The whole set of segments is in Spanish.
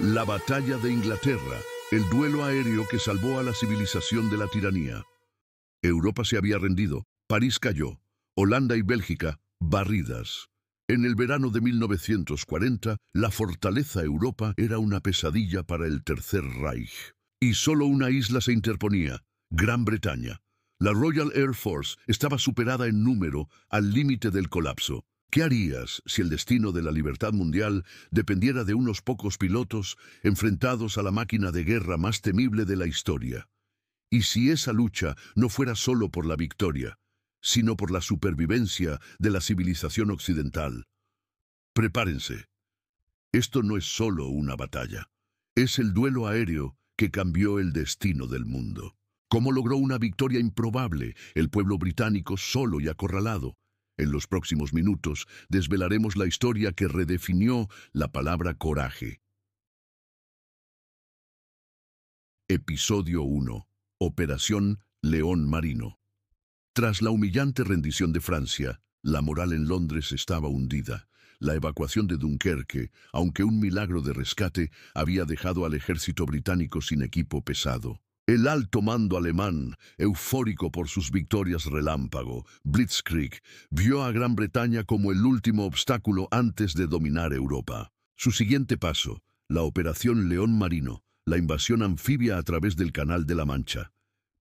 La batalla de Inglaterra, el duelo aéreo que salvó a la civilización de la tiranía. Europa se había rendido, París cayó, Holanda y Bélgica, barridas. En el verano de 1940, la fortaleza Europa era una pesadilla para el Tercer Reich. Y solo una isla se interponía, Gran Bretaña. La Royal Air Force estaba superada en número, al límite del colapso. ¿Qué harías si el destino de la libertad mundial dependiera de unos pocos pilotos enfrentados a la máquina de guerra más temible de la historia? ¿Y si esa lucha no fuera solo por la victoria, sino por la supervivencia de la civilización occidental? Prepárense. Esto no es solo una batalla. Es el duelo aéreo que cambió el destino del mundo. ¿Cómo logró una victoria improbable el pueblo británico solo y acorralado? En los próximos minutos desvelaremos la historia que redefinió la palabra coraje. Episodio 1. Operación León Marino. Tras la humillante rendición de Francia, la moral en Londres estaba hundida. La evacuación de Dunkerque, aunque un milagro de rescate, había dejado al ejército británico sin equipo pesado. El alto mando alemán, eufórico por sus victorias relámpago, Blitzkrieg, vio a Gran Bretaña como el último obstáculo antes de dominar Europa. Su siguiente paso, la Operación León Marino, la invasión anfibia a través del Canal de la Mancha.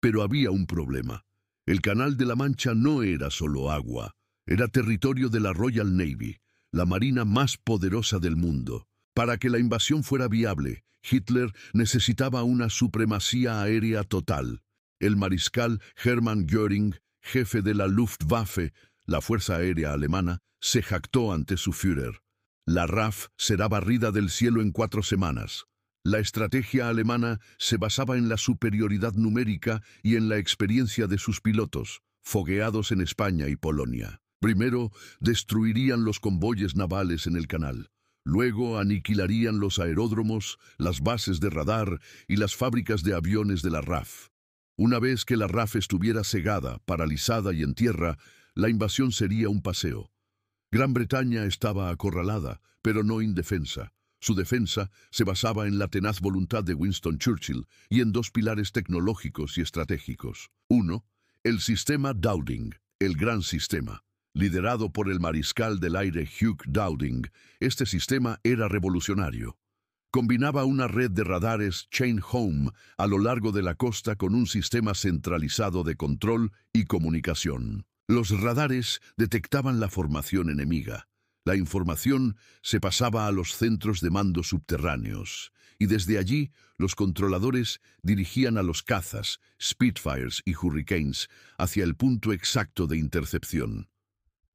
Pero había un problema. El Canal de la Mancha no era solo agua, era territorio de la Royal Navy, la marina más poderosa del mundo. Para que la invasión fuera viable, Hitler necesitaba una supremacía aérea total. El mariscal Hermann Göring, jefe de la Luftwaffe, la Fuerza Aérea Alemana, se jactó ante su Führer. La RAF será barrida del cielo en 4 semanas. La estrategia alemana se basaba en la superioridad numérica y en la experiencia de sus pilotos, fogueados en España y Polonia. Primero, destruirían los convoyes navales en el canal. Luego aniquilarían los aeródromos, las bases de radar y las fábricas de aviones de la RAF. Una vez que la RAF estuviera cegada, paralizada y en tierra, la invasión sería un paseo. Gran Bretaña estaba acorralada, pero no indefensa. Su defensa se basaba en la tenaz voluntad de Winston Churchill y en 2 pilares tecnológicos y estratégicos. 1. El sistema Dowding, el gran sistema. Liderado por el mariscal del aire Hugh Dowding, este sistema era revolucionario. Combinaba una red de radares Chain Home a lo largo de la costa con un sistema centralizado de control y comunicación. Los radares detectaban la formación enemiga. La información se pasaba a los centros de mando subterráneos, y desde allí los controladores dirigían a los cazas, Spitfires y Hurricanes hacia el punto exacto de intercepción.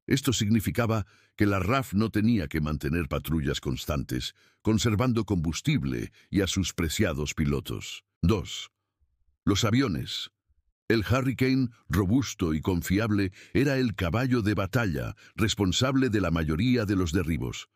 Esto significaba que la RAF no tenía que mantener patrullas constantes, conservando combustible y a sus preciados pilotos. 2. Los aviones. El Hurricane, robusto y confiable, era el caballo de batalla, responsable de la mayoría de los derribos.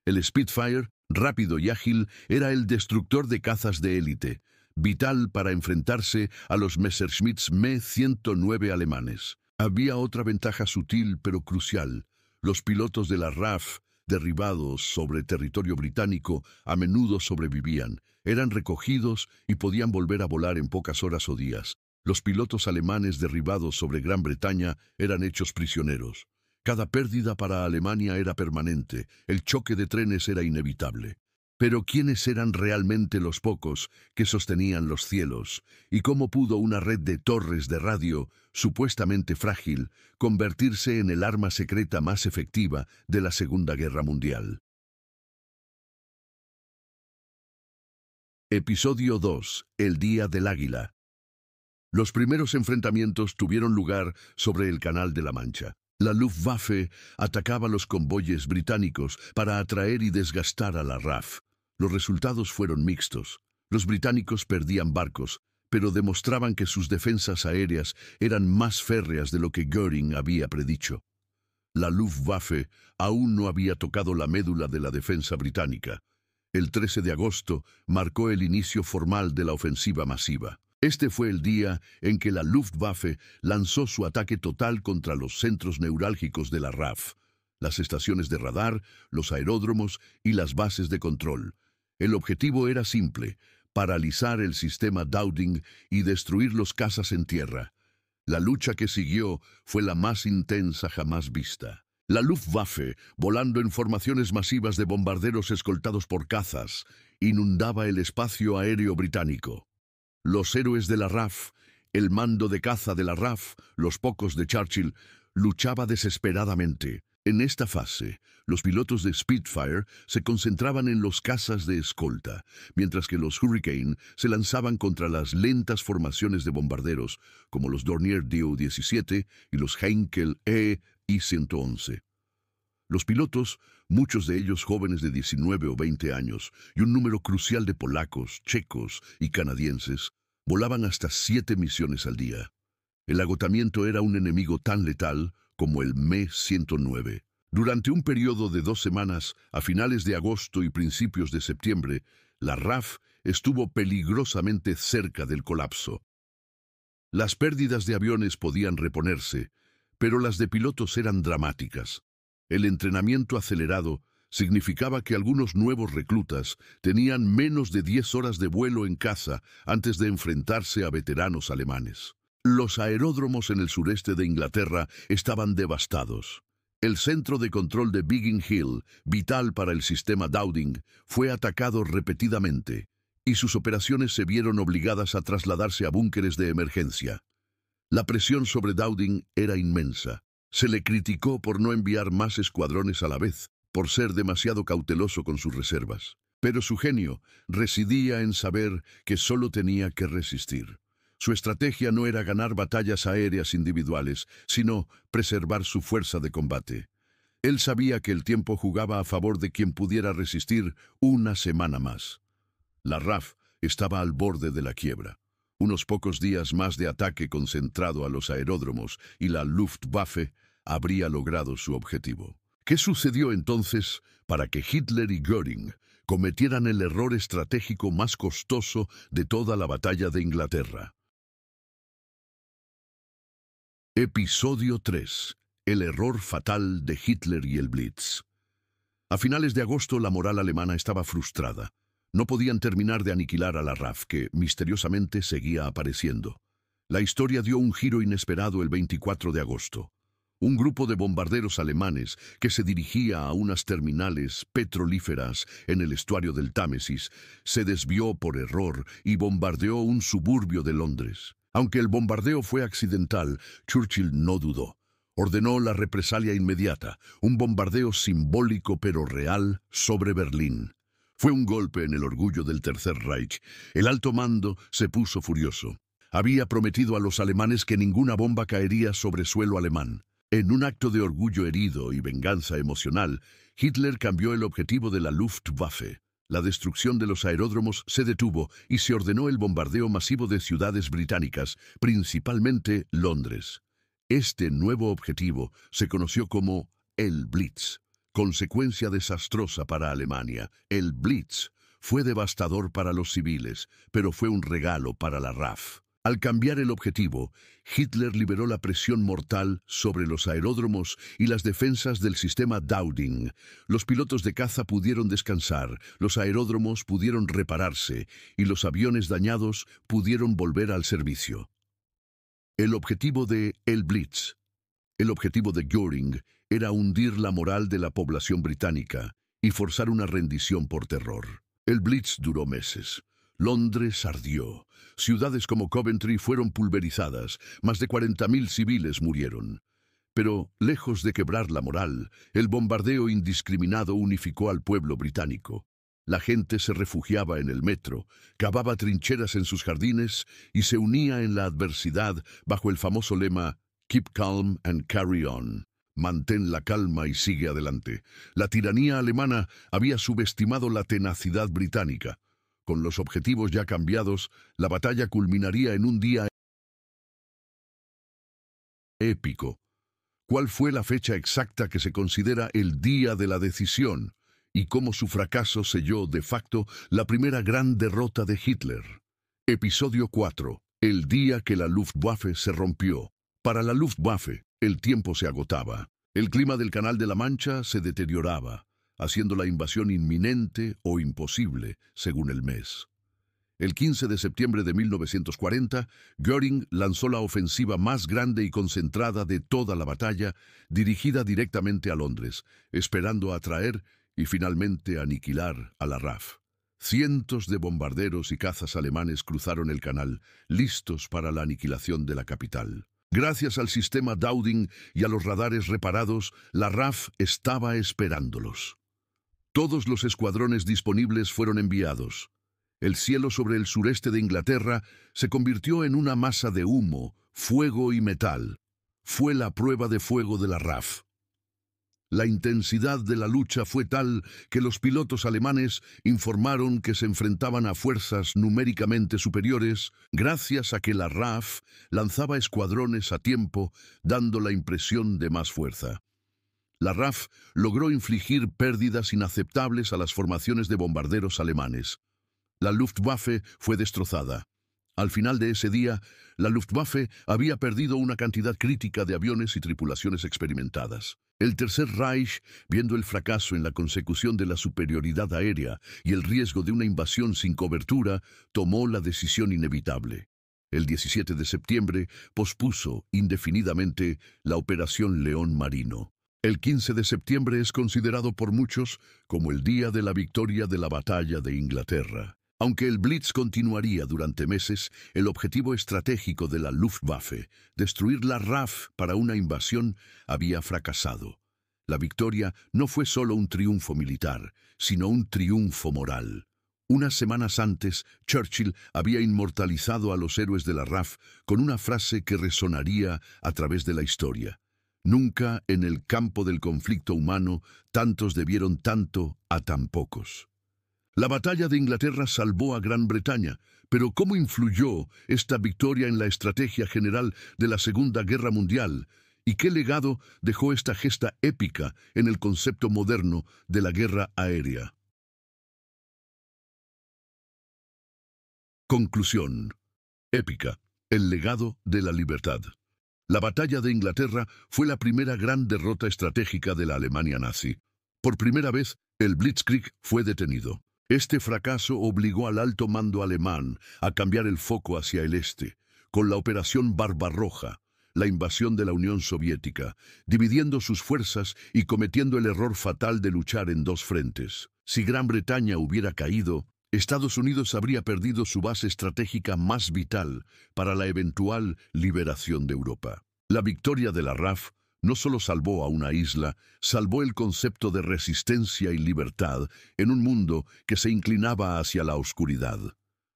El Spitfire, rápido y ágil, era el destructor de cazas de élite, vital para enfrentarse a los Messerschmitt Me-109 alemanes. Había otra ventaja sutil pero crucial. Los pilotos de la RAF, derribados sobre territorio británico, a menudo sobrevivían, eran recogidos y podían volver a volar en pocas horas o días. Los pilotos alemanes derribados sobre Gran Bretaña eran hechos prisioneros. Cada pérdida para Alemania era permanente, el choque de trenes era inevitable. Pero ¿quiénes eran realmente los pocos que sostenían los cielos? ¿Y cómo pudo una red de torres de radio, supuestamente frágil, convertirse en el arma secreta más efectiva de la Segunda Guerra Mundial? Episodio 2. El Día del Águila. Los primeros enfrentamientos tuvieron lugar sobre el Canal de la Mancha. La Luftwaffe atacaba los convoyes británicos para atraer y desgastar a la RAF. Los resultados fueron mixtos. Los británicos perdían barcos, pero demostraban que sus defensas aéreas eran más férreas de lo que Göring había predicho. La Luftwaffe aún no había tocado la médula de la defensa británica. El 13 de agosto marcó el inicio formal de la ofensiva masiva. Este fue el día en que la Luftwaffe lanzó su ataque total contra los centros neurálgicos de la RAF, las estaciones de radar, los aeródromos y las bases de control. El objetivo era simple: paralizar el sistema Dowding y destruir los cazas en tierra. La lucha que siguió fue la más intensa jamás vista. La Luftwaffe, volando en formaciones masivas de bombarderos escoltados por cazas, inundaba el espacio aéreo británico. Los héroes de la RAF, el mando de caza de la RAF, los pocos de Churchill, luchaba desesperadamente. En esta fase, los pilotos de Spitfire se concentraban en los cazas de escolta, mientras que los Hurricane se lanzaban contra las lentas formaciones de bombarderos, como los Dornier DO-17 y los Heinkel I-111. Los pilotos, muchos de ellos jóvenes de 19 o 20 años, y un número crucial de polacos, checos y canadienses, volaban hasta 7 misiones al día. El agotamiento era un enemigo tan letal como el Me-109. Durante un periodo de 2 semanas, a finales de agosto y principios de septiembre, la RAF estuvo peligrosamente cerca del colapso. Las pérdidas de aviones podían reponerse, pero las de pilotos eran dramáticas. El entrenamiento acelerado significaba que algunos nuevos reclutas tenían menos de 10 horas de vuelo en caza antes de enfrentarse a veteranos alemanes. Los aeródromos en el sureste de Inglaterra estaban devastados. El centro de control de Biggin Hill, vital para el sistema Dowding, fue atacado repetidamente, y sus operaciones se vieron obligadas a trasladarse a búnkeres de emergencia. La presión sobre Dowding era inmensa. Se le criticó por no enviar más escuadrones a la vez, por ser demasiado cauteloso con sus reservas. Pero su genio residía en saber que solo tenía que resistir. Su estrategia no era ganar batallas aéreas individuales, sino preservar su fuerza de combate. Él sabía que el tiempo jugaba a favor de quien pudiera resistir una semana más. La RAF estaba al borde de la quiebra. Unos pocos días más de ataque concentrado a los aeródromos y la Luftwaffe habría logrado su objetivo. ¿Qué sucedió entonces para que Hitler y Göring cometieran el error estratégico más costoso de toda la batalla de Inglaterra? Episodio 3. El error fatal de Hitler y el Blitz. A finales de agosto la moral alemana estaba frustrada. No podían terminar de aniquilar a la RAF, que misteriosamente seguía apareciendo. La historia dio un giro inesperado el 24 de agosto. Un grupo de bombarderos alemanes que se dirigía a unas terminales petrolíferas en el estuario del Támesis se desvió por error y bombardeó un suburbio de Londres. Aunque el bombardeo fue accidental, Churchill no dudó. Ordenó la represalia inmediata, un bombardeo simbólico pero real sobre Berlín. Fue un golpe en el orgullo del Tercer Reich. El alto mando se puso furioso. Había prometido a los alemanes que ninguna bomba caería sobre suelo alemán. En un acto de orgullo herido y venganza emocional, Hitler cambió el objetivo de la Luftwaffe. La destrucción de los aeródromos se detuvo y se ordenó el bombardeo masivo de ciudades británicas, principalmente Londres. Este nuevo objetivo se conoció como el Blitz. Consecuencia desastrosa para Alemania, el Blitz fue devastador para los civiles, pero fue un regalo para la RAF. Al cambiar el objetivo, Hitler liberó la presión mortal sobre los aeródromos y las defensas del sistema Dowding. Los pilotos de caza pudieron descansar, los aeródromos pudieron repararse y los aviones dañados pudieron volver al servicio. El objetivo de el Blitz, el objetivo de Göring, era hundir la moral de la población británica y forzar una rendición por terror. El Blitz duró meses. Londres ardió. Ciudades como Coventry fueron pulverizadas. Más de 40.000 civiles murieron. Pero, lejos de quebrar la moral, el bombardeo indiscriminado unificó al pueblo británico. La gente se refugiaba en el metro, cavaba trincheras en sus jardines y se unía en la adversidad bajo el famoso lema "Keep calm and carry on". Mantén la calma y sigue adelante. La tiranía alemana había subestimado la tenacidad británica. Con los objetivos ya cambiados, la batalla culminaría en un día épico. ¿Cuál fue la fecha exacta que se considera el día de la decisión? Y cómo su fracaso selló de facto la primera gran derrota de Hitler. Episodio 4. El día que la Luftwaffe se rompió. Para la Luftwaffe, el tiempo se agotaba. El clima del Canal de la Mancha se deterioraba. haciendo la invasión inminente o imposible, según el mes. El 15 de septiembre de 1940, Göring lanzó la ofensiva más grande y concentrada de toda la batalla, dirigida directamente a Londres, esperando atraer y finalmente aniquilar a la RAF. Cientos de bombarderos y cazas alemanes cruzaron el canal, listos para la aniquilación de la capital. Gracias al sistema Dowding y a los radares reparados, la RAF estaba esperándolos. Todos los escuadrones disponibles fueron enviados. El cielo sobre el sureste de Inglaterra se convirtió en una masa de humo, fuego y metal. Fue la prueba de fuego de la RAF. La intensidad de la lucha fue tal que los pilotos alemanes informaron que se enfrentaban a fuerzas numéricamente superiores gracias a que la RAF lanzaba escuadrones a tiempo, dando la impresión de más fuerza. La RAF logró infligir pérdidas inaceptables a las formaciones de bombarderos alemanes. La Luftwaffe fue destrozada. Al final de ese día, la Luftwaffe había perdido una cantidad crítica de aviones y tripulaciones experimentadas. El Tercer Reich, viendo el fracaso en la consecución de la superioridad aérea y el riesgo de una invasión sin cobertura, tomó la decisión inevitable. El 17 de septiembre pospuso indefinidamente la Operación León Marino. El 15 de septiembre es considerado por muchos como el día de la victoria de la batalla de Inglaterra. Aunque el Blitz continuaría durante meses, el objetivo estratégico de la Luftwaffe, destruir la RAF para una invasión, había fracasado. La victoria no fue solo un triunfo militar, sino un triunfo moral. Unas semanas antes, Churchill había inmortalizado a los héroes de la RAF con una frase que resonaría a través de la historia. Nunca en el campo del conflicto humano tantos debieron tanto a tan pocos. La batalla de Inglaterra salvó a Gran Bretaña, pero ¿cómo influyó esta victoria en la estrategia general de la Segunda Guerra Mundial? ¿Y qué legado dejó esta gesta épica en el concepto moderno de la guerra aérea? Conclusión. Épica. El legado de la libertad. La batalla de Inglaterra fue la primera gran derrota estratégica de la Alemania nazi. Por primera vez, el Blitzkrieg fue detenido. Este fracaso obligó al alto mando alemán a cambiar el foco hacia el este, con la Operación Barbarroja, la invasión de la Unión Soviética, dividiendo sus fuerzas y cometiendo el error fatal de luchar en dos frentes. Si Gran Bretaña hubiera caído, Estados Unidos habría perdido su base estratégica más vital para la eventual liberación de Europa. La victoria de la RAF no solo salvó a una isla, salvó el concepto de resistencia y libertad en un mundo que se inclinaba hacia la oscuridad.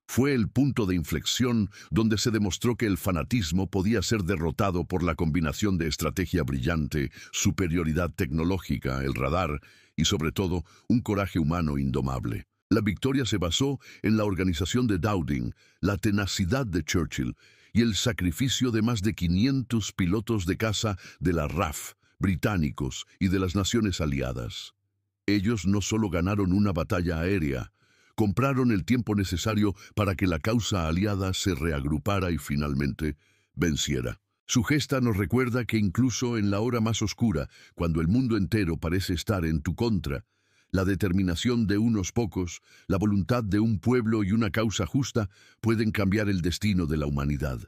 Fue el punto de inflexión donde se demostró que el fanatismo podía ser derrotado por la combinación de estrategia brillante, superioridad tecnológica, el radar y, sobre todo, un coraje humano indomable. La victoria se basó en la organización de Dowding, la tenacidad de Churchill y el sacrificio de más de 500 pilotos de caza de la RAF, británicos y de las naciones aliadas. Ellos no solo ganaron una batalla aérea, compraron el tiempo necesario para que la causa aliada se reagrupara y finalmente venciera. Su gesta nos recuerda que incluso en la hora más oscura, cuando el mundo entero parece estar en tu contra, la determinación de unos pocos, la voluntad de un pueblo y una causa justa pueden cambiar el destino de la humanidad.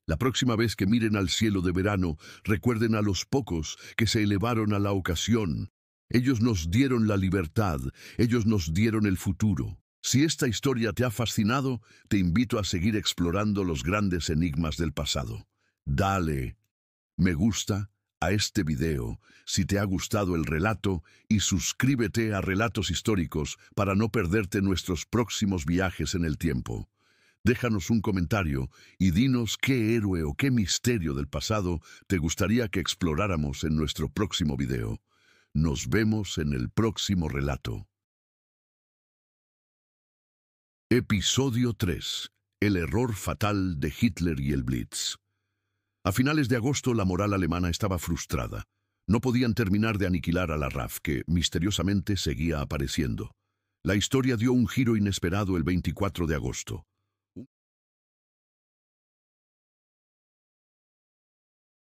La próxima vez que miren al cielo de verano, recuerden a los pocos que se elevaron a la ocasión. Ellos nos dieron la libertad, ellos nos dieron el futuro. Si esta historia te ha fascinado, te invito a seguir explorando los grandes enigmas del pasado. Dale me gusta a este video si te ha gustado el relato y suscríbete a Relatos Históricos para no perderte nuestros próximos viajes en el tiempo. Déjanos un comentario y dinos qué héroe o qué misterio del pasado te gustaría que exploráramos en nuestro próximo video. Nos vemos en el próximo relato. Episodio 3. El error fatal de Hitler y el Blitz. A finales de agosto la moral alemana estaba frustrada. No podían terminar de aniquilar a la RAF, que misteriosamente seguía apareciendo. La historia dio un giro inesperado el 24 de agosto.